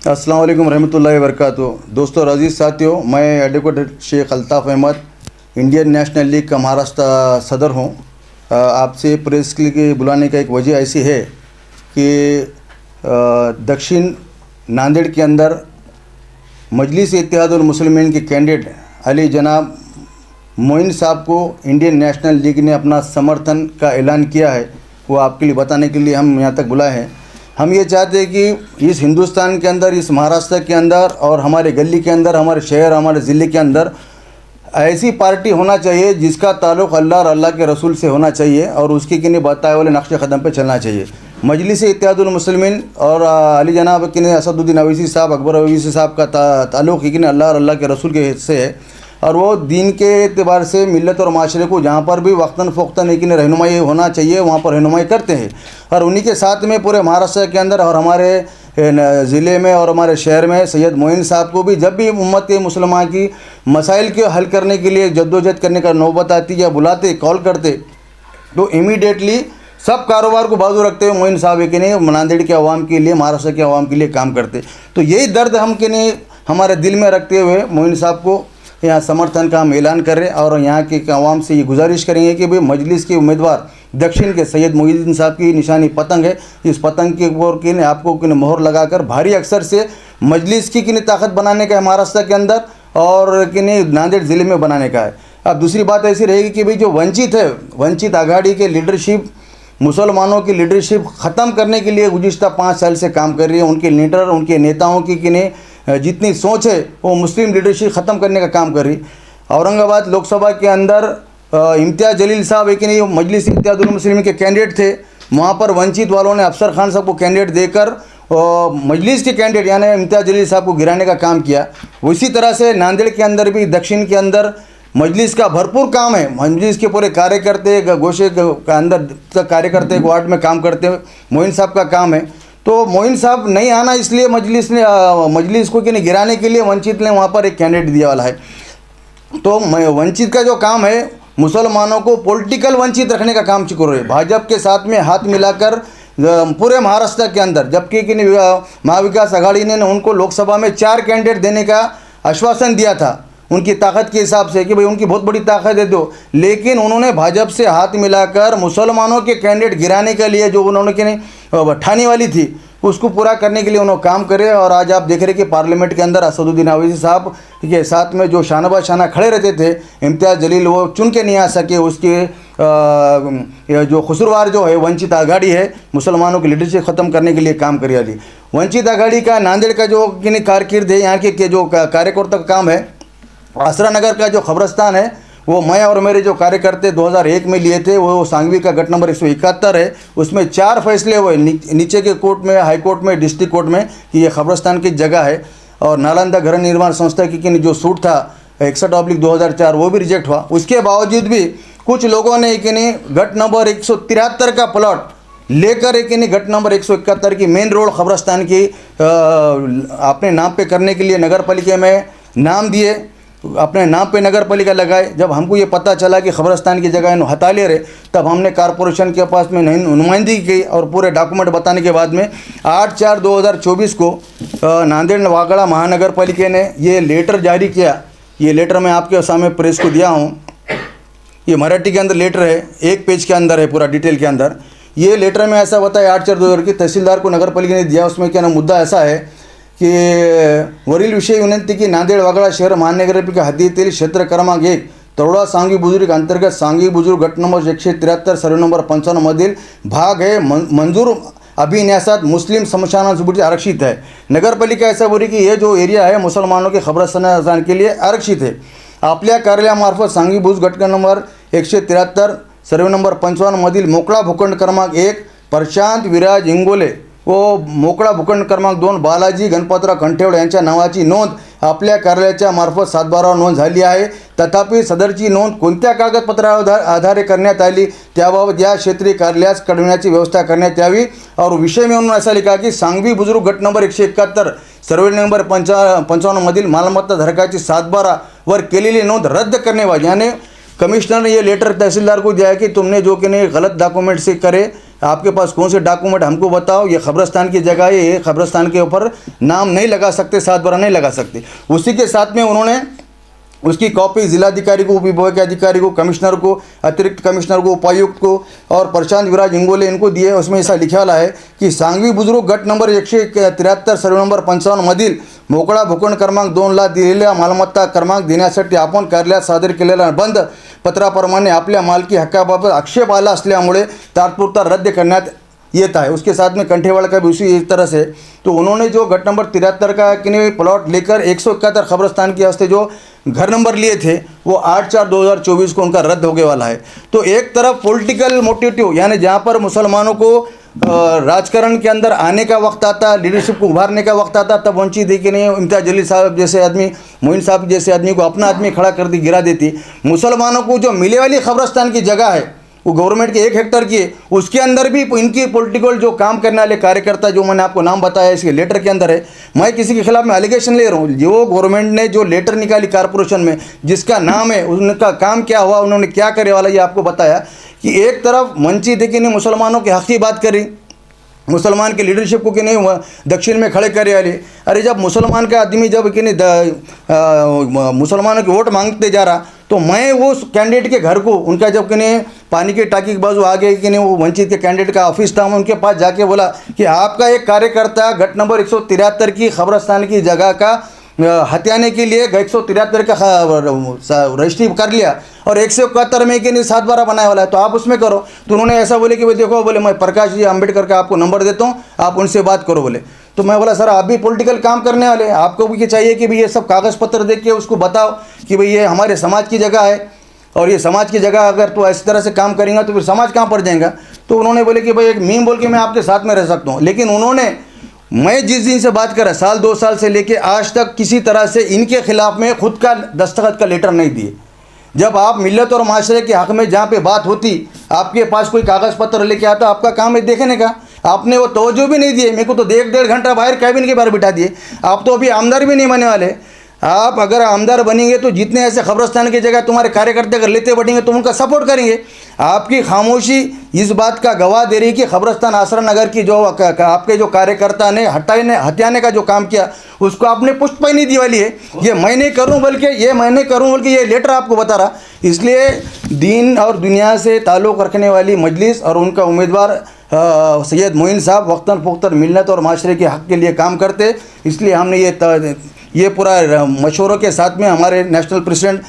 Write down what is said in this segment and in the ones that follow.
अस्सलाम वालेकुम रहमतुल्लाहि व बरकातुहू। दोस्तों अजीज़ साथियों, मैं advocate Sheikh Altaf Ahmed Indian national league का महाराष्ट्र सदर हूँ। आपसे प्रेस के लिए बुलाने का एक वजह ऐसी है कि दक्षिण नांदेड़ के अंदर मजलिस इत्तेहादुल मुस्लिमीन के कैंडिडेट अली जनाब मोइन साहब को इंडियन नेशनल लीग ने अपना समर्थन का ऐलान किया है। वो आपके लिए बताने के लिए हम यहाँ तक बुलाए हैं। हम ये चाहते हैं कि इस हिंदुस्तान के अंदर, इस महाराष्ट्र के अंदर और हमारे गली के अंदर, हमारे शहर, हमारे ज़िले के अंदर ऐसी पार्टी होना चाहिए जिसका ताल्लुक़ अल्लाह और अल्लाह के रसूल से होना चाहिए और उसकी किन्हीं बताए वाले नक्शे क़दम पे चलना चाहिए। मजलिस इत्तेहादुल मुस्लिमीन और अली जनाब किन्हीं असदुद्दीन अवैसी साहब, अकबर अवैसी साहब का ताल्लुक़ किन्हीं अल्लाह और अल्लाह के रसूल के से है और वो दीन के एतबार से मिल्लत और माशरे को जहाँ पर भी वक्तन फ़ोक्तन एक रहनुमाई होना चाहिए वहाँ पर रहनुमाई करते हैं। और उन्हीं के साथ में पूरे महाराष्ट्र के अंदर और हमारे ज़िले में और हमारे शहर में सैयद मोइन साहब को भी जब भी उम्मत मुसलमा की मसाइल के हल करने के लिए जद्दोजहद करने का नौबत आती या बुलाते, कॉल करते, तो इमीडिएटली सब कारोबार को बाजू रखते हुए मोइन साहब के नहीं नांदेड़ के अवाम के लिए, महाराष्ट्र के अवाम के लिए काम करते। तो यही दर्द हम के नहीं हमारे दिल में रखते हुए मोइन साहब को यहाँ समर्थन का हम ऐलान कर रहे हैं और यहाँ के अवाम से ये गुजारिश करेंगे कि भाई मजलिस के उम्मीदवार दक्षिण के सैयद मोइनुद्दीन साहब की निशानी पतंग है। इस पतंग के ऊपर कि आपको कि मोहर लगाकर भारी अक्सर से मजलिस की किन्हीं ताकत बनाने का है महाराष्ट्र के अंदर और कि नांदेड़ ज़िले में बनाने का है। अब दूसरी बात ऐसी रहेगी कि भाई जो वंचित है, वंचित आघाड़ी के लीडरशिप, मुसलमानों की लीडरशिप ख़त्म करने के लिए गुज़िश्ता 5 साल से काम कर रही है। उनके लीडर, उनके नेताओं की किन्हीं जितनी सोच है वो मुस्लिम लीडरशिप ख़त्म करने का काम कर रही। औरंगाबाद लोकसभा के अंदर इम्तियाज़ जलील साहब एक नहीं मजलिस इत्तेहादुल मुस्लिमीन के कैंडिडेट थे। वहाँ पर वंचित वालों ने अफसर खान साहब को कैंडिडेट देकर मजलिस के कैंडिडेट यानी इम्तियाज़ जलील साहब को गिराने का काम किया। उसी तरह से नांदेड़ के अंदर भी, दक्षिण के अंदर मजलिस का भरपूर काम है। मजलिस के पूरे कार्यकर्ते, गोशे के अंदर तक कार्यकर्ते वार्ड में काम करते मोइन साहब का काम है। तो मोइन साहब नहीं आना, इसलिए मजलिस को कि नहीं गिराने के लिए वंचित ने वहाँ पर एक कैंडिडेट दिया वाला है। तो वंचित का जो काम है मुसलमानों को पॉलिटिकल वंचित रखने का काम कर रहे हैं, भाजपा के साथ में हाथ मिलाकर पूरे महाराष्ट्र के अंदर। जबकि कि महाविकास आघाड़ी ने उनको लोकसभा में 4 कैंडिडेट देने का आश्वासन दिया था उनकी ताकत के हिसाब से कि भाई उनकी बहुत बड़ी ताकत है दो, लेकिन उन्होंने भाजपा से हाथ मिलाकर मुसलमानों के कैंडिडेट गिराने के लिए जो उन्होंने कि नहीं ठानी वाली थी उसको पूरा करने के लिए उन्होंने काम करे। और आज आप देख रहे कि पार्लियामेंट के अंदर असदुद्दीन अवैसी साहब के साथ में जो शाना शाना खड़े रहते थे, इम्तियाज़ जलील वो चुन के नहीं आ सके। उसके जो कसूरवार जो है वंचित आघाड़ी है, मुसलमानों की लीडरशिप ख़त्म करने के लिए काम करी वाली वंचित आघाड़ी का नांदेड़ का जो कि नहीं कारकिर्द है, यहाँ के जो कार्यकर्ता का काम है, आसरा नगर का जो खबरस्तान है वो मैं और मेरे जो कार्यकर्ते 2001 में लिए थे, वो सांगवी का गट नंबर 171 है। उसमें 4 फैसले हुए नीचे के कोर्ट में, हाई कोर्ट में, डिस्ट्रिक्ट कोर्ट में कि ये खबरस्तान की जगह है। और नालंदा घर निर्माण संस्था की जो सूट था 61/2004 वो भी रिजेक्ट हुआ। उसके बावजूद भी कुछ लोगों ने कि नहीं गट नंबर 173 का प्लॉट लेकर एक नहीं गट नंबर 171 की मेन रोड खबरस्तान की अपने नाम पे करने के लिए नगर पालिका में नाम दिए, अपने नाम पे नगर पालिका लगाए। जब हमको ये पता चला कि खबरस्तान की जगह इन्होंने हटा ले रहे, तब हमने कारपोरेशन के पास में नुमाइंदगी की और पूरे डॉक्यूमेंट बताने के बाद में 8/4/2024 को नांदेड़ वागड़ा महानगर पालिका ने ये लेटर जारी किया। ये लेटर मैं आपके सामने प्रेस को दिया हूँ। ये मराठी के अंदर लेटर है, 1 पेज के अंदर है पूरा डिटेल के अंदर। ये लेटर में ऐसा बताया 8/4/2024 की तहसीलदार को नगर पालिका ने दिया। उसमें क्या ना मुद्दा ऐसा है की वरील विषय विनंती की नांदेड़ वागड़ा शहर महानगरपालिका हद्दीतील क्षेत्र क्रमांक 1 तरोडा सांगी बुजुर्ग अंतर्गत सांगी बुजुर्ग गट नंबर 173 सर्वे नंबर 55 मधील भाग है मंजूर अभिन्यासात मुस्लिम स्मशानभूमि आरक्षित है। नगरपालिका ऐसा बोली कि ये जो एरिया है मुसलमानों के खबरस्तान के लिए आरक्षित है। आपल्या कार्यालयामार्फत सांगी बुज गट नंबर 173 सर्वे नंबर 55 मधील मोकळा भूखंड क्रमांक 1 प्रशांत विराज इंगोले व मोकळा भूखंड क्रमांक 2 बालाजी गणपतराव कंठेवड यांच्या नावाची नोंद आपल्या कार्यालयाच्या मार्फत 7/12 नोंद झाली आहे। तथापि सदरची नोंद कोणत्या कागदपत्रावर आधारे करण्यात आली त्याबाबत या क्षेत्रीय कार्यालयास कळविण्याची व्यवस्था करण्यात यावी। और विषय में उन्होंने ऐसा लिखा कि सांगवी बुजुर्ग गट नंबर 171 सर्वे नंबर 55 मधील मालमत्ता धारकाची 7/12 वर केलेली नोंद रद्द करने वाली। यानी कमिश्नर ने ये लेटर तहसीलदार को दिया है कि तुमने जो कि नहीं गलत डॉक्यूमेंट से करे आपके पास कौन से डॉक्यूमेंट हमको बताओ, ये कब्रस्तान की जगह है, ये कब्रस्तान के ऊपर नाम नहीं लगा सकते, 7 बार नहीं लगा सकते। उसी के साथ में उन्होंने उसकी कॉपी जिलाधिकारी को, उपविभागीय अधिकारी को, कमिश्नर को, अतिरिक्त कमिश्नर को, उपायुक्त को और प्रशांत विराज इंगोले इनको दिए। उसमें ऐसा लिखा वाला है की सांगवी बुजुर्ग गट नंबर 173 सर्वे नंबर 55 मधील मोकळा भूखंड क्रमांक 2ला दिलेल्या मालमत्ता क्रमांक देण्यासाठी आपण कार्यालयात सादर केलेला बंद पत्राप्रमाणे आपल्या मालकी हक्काबाबत आक्षेप आला असल्यामुळे तात्पुरता रद्द करण्यात येता है। उसके साथ में कंठेवाड़ का भी उसी एक तरह से, तो उन्होंने जो गट नंबर 73 का कि प्लॉट लेकर 171 कब्रस्तान के वास्ते जो घर नंबर लिए थे वो 8/4/2024 को उनका रद्द होने वाला है। तो एक तरफ पॉलिटिकल मोटिव, यानी जहाँ पर मुसलमानों को राजकारण के अंदर आने का वक्त आता, लीडरशिप को उभारने का वक्त आता, तब वंचित देखी नहीं इम्तियाज जलील साहब जैसे आदमी, मोइन साहब जैसे आदमी को अपना आदमी खड़ा कर दी, गिरा देती। मुसलमानों को जो मिले वाली कब्रस्तान की जगह है वो गवर्नमेंट के 1 हेक्टर की है, उसके अंदर भी इनकी पॉलिटिकल जो काम करने वाले कार्यकर्ता जो मैंने आपको नाम बताया इसके लेटर के अंदर है। मैं किसी के खिलाफ में एलिगेशन ले रहा हूँ, जो गवर्नमेंट ने जो लेटर निकाली कारपोरेशन में जिसका नाम है, उनका काम क्या हुआ, उन्होंने क्या करे वाला, ये आपको बताया कि एक तरफ मंची देखी ने मुसलमानों के हक़ की बात करी, मुसलमान के लीडरशिप को कि नहीं दक्षिण में खड़े करे वाले। अरे जब मुसलमान का आदमी जब कि नहीं मुसलमानों की वोट मांगते जा रहा, तो मैं वो कैंडिडेट के घर को, उनका जब कि नहीं पानी की टाकी के बाजू आ गए कि नहीं वो वंचित के कैंडिडेट का ऑफिस था, मैं उनके पास जाके बोला कि आपका एक कार्यकर्ता गट नंबर 173 की कब्रस्तान की जगह का हत्याने के लिए 173 का रजिस्ट्री कर लिया और 171 में कि नहीं 7 बार बनाया वाला है, तो आप उसमें करो। तो उन्होंने ऐसा बोले कि भाई देखो, बोले मैं प्रकाश जी अम्बेडकर का आपको नंबर देता हूँ, आप उनसे बात करो बोले। तो मैं बोला सर आप भी पॉलिटिकल काम करने वाले, आपको भी चाहिए कि भाई ये सब कागज़ पत्र देख के उसको बताओ कि भाई ये हमारे समाज की जगह है और ये समाज की जगह अगर तो इस तरह से काम करेंगे तो फिर समाज कहाँ पर जाएगा। तो उन्होंने बोले कि भाई एक मीम बोल के मैं आपके साथ में रह सकता हूँ, लेकिन उन्होंने, मैं जिस दिन से बात कर रहा, साल 2 साल से लेके आज तक किसी तरह से इनके खिलाफ में खुद का दस्तखत का लेटर नहीं दिए। जब आप मिल्लत और माशरे के हक़ में जहाँ पे बात होती, आपके पास कोई कागज़ पत्र लेके आता, आपका काम है देखने का, आपने वो तवज्जो भी नहीं दिए। मेरे को तो 1.5 घंटा बाहर कैबिन के बाहर बिठा दिए। आप तो अभी आमदार भी नहीं बनने वाले। आप अगर आमदार बनेंगे तो जितने ऐसे कब्रस्तान की जगह तुम्हारे कार्यकर्ता अगर लेते बढ़ेंगे तो उनका सपोर्ट करेंगे। आपकी खामोशी इस बात का गवाह दे रही कि कब्रस्तान आसरा नगर की जो आपके जो कार्यकर्ता ने हत्याने का जो काम किया उसको आपने पुष्टि नहीं दी वाली है। ये मैं नहीं करूँ बल्कि ये लेटर आपको बता रहा। इसलिए दीन और दुनिया से ताल्लुक़ रखने वाली मजलिस और उनका उम्मीदवार सैयद मोइन साहब वक्तन फ़ोक्तन मिल्लत और माशरे के हक़ के लिए काम करते, इसलिए हमने ये पूरा मशवरों के साथ में हमारे नेशनल प्रेसिडेंट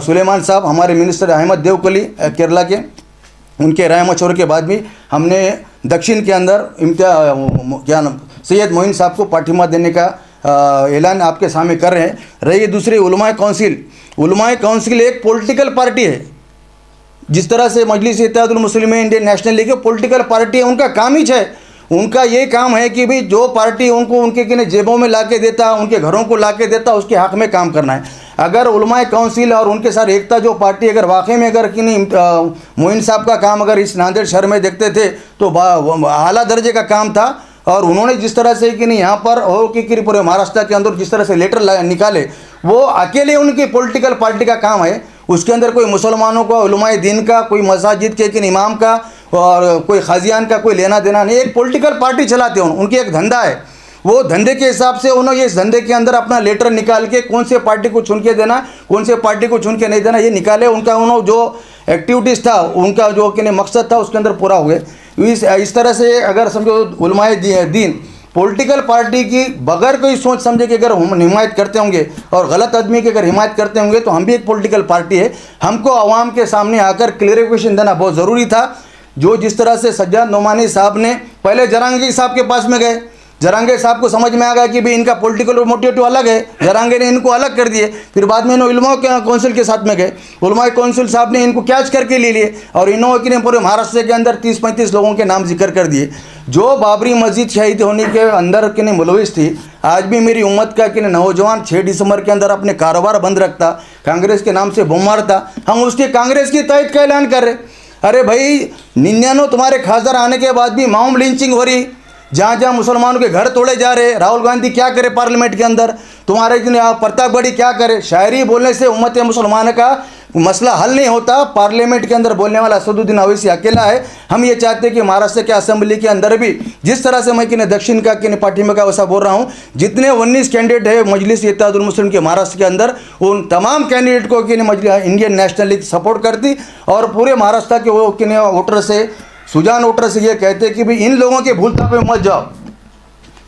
सुलेमान साहब, हमारे मिनिस्टर अहमद देवकली केरला के, उनके राय मशवरे के बाद भी हमने दक्षिण के अंदर सैयद मोइन साहब को पाठिंबा देने का ऐलान आपके सामने कर रहे हैं। रही दूसरी उलमाए काउंसिल एक पॉलिटिकल पार्टी है। जिस तरह से Majlis Ittehadul Muslimeen Indian national League political party है, उनका काम ही है, उनका ये काम है कि भाई जो पार्टी उनको उनके जेबों में ला के देता, उनके घरों को ला के देता, उसके हक़ में काम करना है। अगर उलमाए काउंसिल और उनके साथ एकता जो पार्टी अगर वाकई में अगर कि नहीं मोइन साहब का काम अगर इस नांदेड़ शहर में देखते थे तो आला दर्जे का काम था। और उन्होंने जिस तरह से कि नहीं यहाँ पर हो कि पूरे महाराष्ट्र के अंदर जिस तरह से लेटर निकाले, वो अकेले उनकी पॉलिटिकल पार्टी का काम है। उसके अंदर कोई मुसलमानों का, उलमाए दीन का, कोई मसाजिद के कि इमाम का और कोई खाजियान का कोई लेना देना नहीं। एक पॉलिटिकल पार्टी चलाते हैं, उनकी एक धंधा है। वो धंधे के हिसाब से उन्होंने इस धंधे के अंदर अपना लेटर निकाल के कौन से पार्टी को चुन के देना, कौन से पार्टी को चुन के नहीं देना, ये निकाले। उनका उन्होंने जो एक्टिविटीज़ था, उनका जो कि मकसद था उसके अंदर पूरा हुए। इस तरह से अगर समझो उलमाए दीन पॉलिटिकल पार्टी की बगैर कोई सोच समझे कि अगर हम हिमायत करते होंगे और गलत आदमी की अगर हिमायत करते होंगे तो हम भी एक पॉलिटिकल पार्टी है। हमको आवाम के सामने आकर क्लियरिफिकेशन देना बहुत ज़रूरी था। जो जिस तरह से सज्जाद नोमानी साहब ने पहले जरांगी साहब के पास में गए, जरांगे साहब को समझ में आ गया कि भाई इनका पॉलिटिकल मोटिव अलग है, जरांगे ने इनको अलग कर दिए। फिर बाद में इन्होंने उलमा काउंसिल के साथ में गए, उलमा काउंसिल साहब ने इनको कैच करके ले लिए और इन्होंने कि पूरे महाराष्ट्र के अंदर 30-35 लोगों के नाम जिक्र कर दिए। जो बाबरी मस्जिद शहीद होने के अंदर कि मुलविस थी, आज भी मेरी उम्मत का कि नौजवान 6 दिसंबर के अंदर अपने कारोबार बंद रखता, कांग्रेस के नाम से बम मारता, हम उसके कांग्रेस की तहत का ऐलान कर रहे। अरे भाई 99 तुम्हारे खासदार आने के बाद भी मॉब लिंचिंग हो रही, जहाँ जहाँ मुसलमानों के घर तोड़े जा रहे। राहुल गांधी क्या करे पार्लियामेंट के अंदर, तुम्हारे प्रताप गढ़ी क्या करे। शायरी बोलने से उम्मत मुसलमान का मसला हल नहीं होता। पार्लियामेंट के अंदर बोलने वाला असदुद्दीन ओवैसी अकेला है। हम ये चाहते हैं कि महाराष्ट्र के असेंबली के अंदर भी जिस तरह से मैं कि दक्षिण का कि पार्टी में का वैसा बोल रहा हूँ, जितने 19 कैंडिडेट है मजलिस इत्तेहादुल मुस्लिम के महाराष्ट्र के अंदर, उन तमाम कैंडिडेट को कि इंडियन नेशनल लीग सपोर्ट करती और पूरे महाराष्ट्र के वो कि वोटर से, सुजान वोटर से ये कहते कि भाई इन लोगों के भूलता पे मत जाओ।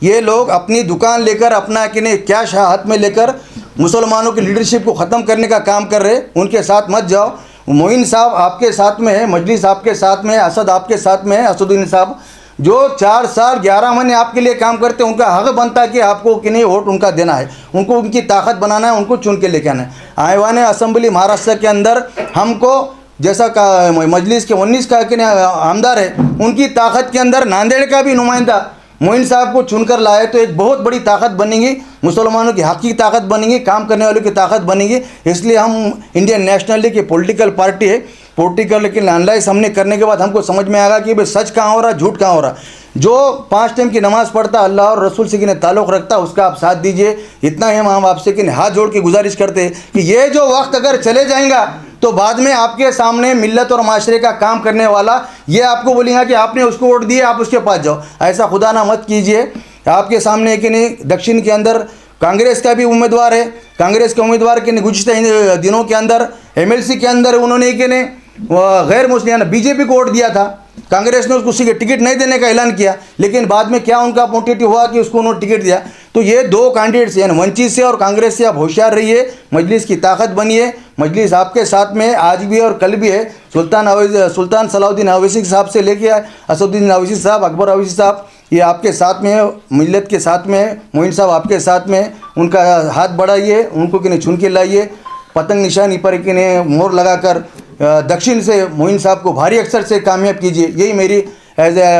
ये लोग अपनी दुकान लेकर, अपना कि नहीं कैश हाथ में लेकर मुसलमानों की लीडरशिप को ख़त्म करने का काम कर रहे, उनके साथ मत जाओ। मोइन साहब आपके साथ में है, मजलिस आपके साथ में है, असद आपके साथ में है, असदुद्दीन साहब जो 4 साल 11 महीने आपके लिए काम करते हैं, उनका हक बनता है कि आपको कि नहीं वोट उनका देना है, उनको उनकी ताकत बनाना है, उनको चुन के लेके आना है। आईवान असेंबली महाराष्ट्र के अंदर हमको जैसा का मजलिस के 19 का कि आमदार है, उनकी ताकत के अंदर नांदेड़ का भी नुमाइंदा मोइन साहब को चुनकर लाए तो एक बहुत बड़ी ताकत बनेगी, मुसलमानों की हक की ताकत बनेगी, काम करने वालों की ताकत बनेगी। इसलिए हम इंडियन नेशनल लीग की पॉलिटिकल पार्टी है, पॉलिटिकल लेकिन एनालाइज हमने करने के बाद हमको समझ में आएगा कि भाई सच कहाँ हो रहा, झूठ कहाँ हो रहा। जो 5 टाइम की नमाज़ पढ़ता, अल्लाह और रसूल से कि ताल्लुक़ रखता, उसका आप साथ दीजिए। इतना ही हम आपसे कि हाथ जोड़ के गुजारिश करते हैं कि ये जो वक्त अगर चले जाएगा तो बाद में आपके सामने मिल्लत और माशरे का काम करने वाला ये आपको बोलेगा कि आपने उसको वोट दिए, आप उसके पास जाओ। ऐसा खुदा ना मत कीजिए। आपके सामने कि नहीं दक्षिण के अंदर कांग्रेस का भी उम्मीदवार है, कांग्रेस के उम्मीदवार के गुज़िश्ता दिनों के अंदर MLC के अंदर उन्होंने कि नहीं गैर मुस्लिम बीजेपी को वोट दिया था। कांग्रेस ने उसको टिकट नहीं देने का ऐलान किया, लेकिन बाद में क्या उनका मोटिव हुआ कि उसको उन्होंने टिकट दिया। तो ये 2 कैंडिडेट्स यानी वंचित से और कांग्रेस से आप होशियार रहिए, मजलिस की ताकत बनिए। मजलिस आपके साथ में आज भी और कल भी है। सुल्तान सलाउद्दीन ओवैसी साहब से लेके असदुद्दीन ओवैसी साहब, अकबर ओवैसी साहब, ये आपके साथ में है, मिल्लत के साथ में है। मोइन साहब आपके साथ में, उनका हाथ बढ़ाइए, उनको कि नहीं चुन के लाइए। पतंग निशानी पर कि नहीं मोहर लगाकर दक्षिण से मोइन साहब को भारी अक्सर से कामयाब कीजिए। यही मेरी एज ए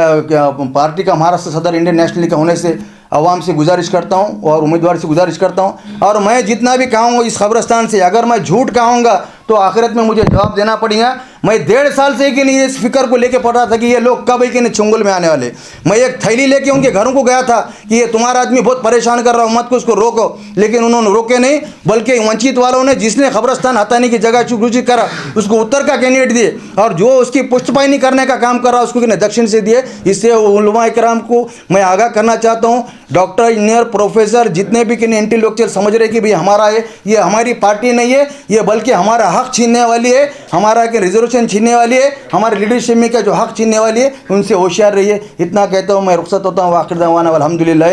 पार्टी का महाराष्ट्र सदर इंडियन नेशनल लीग का होने से आवाम से गुजारिश करता हूँ और उम्मीदवार से गुजारिश करता हूँ। और मैं जितना भी कहूँगा इस खबरस्तान से, अगर मैं झूठ कहूँगा तो आखिरत में मुझे जवाब देना पड़ेगा। मैं 1.5 साल से कि नहीं इस फिक्र को लेके पढ़ रहा था कि ये लोग कब कि नहीं चुंगल में आने वाले। मैं एक थैली लेके उनके घरों को गया था कि ये तुम्हारा आदमी बहुत परेशान कर रहा है, मत को उसको रोको, लेकिन उन्होंने रोके नहीं, बल्कि वंचित वालों ने जिसने खबरस्तान हटाने की जगह चुकरूची करा उसको उत्तर का कैंडिडेट दिए, और जो उसकी पुष्टपायनी करने का काम कर रहा है उसको कि नहीं दक्षिण से दिए। इससे उलमा इकराम को मैं आगाह करना चाहता हूँ, डॉक्टर, इंजीनियर, प्रोफेसर जितने भी कि इंटेलेक्चुअल समझ रहे कि भाई हमारा है, ये हमारी पार्टी नहीं है, ये बल्कि हमारा हक छीनने वाली है, हमारा कि रिजर्वेशन छीनने वाली है, हमारे लीडरशिप में का जो हक छीनने वाली है, उनसे होशियार रहिए। इतना कहता हूँ मैं रुखसत होता हूँ। आखिर दवाना अल्हम्दुलिल्लाह।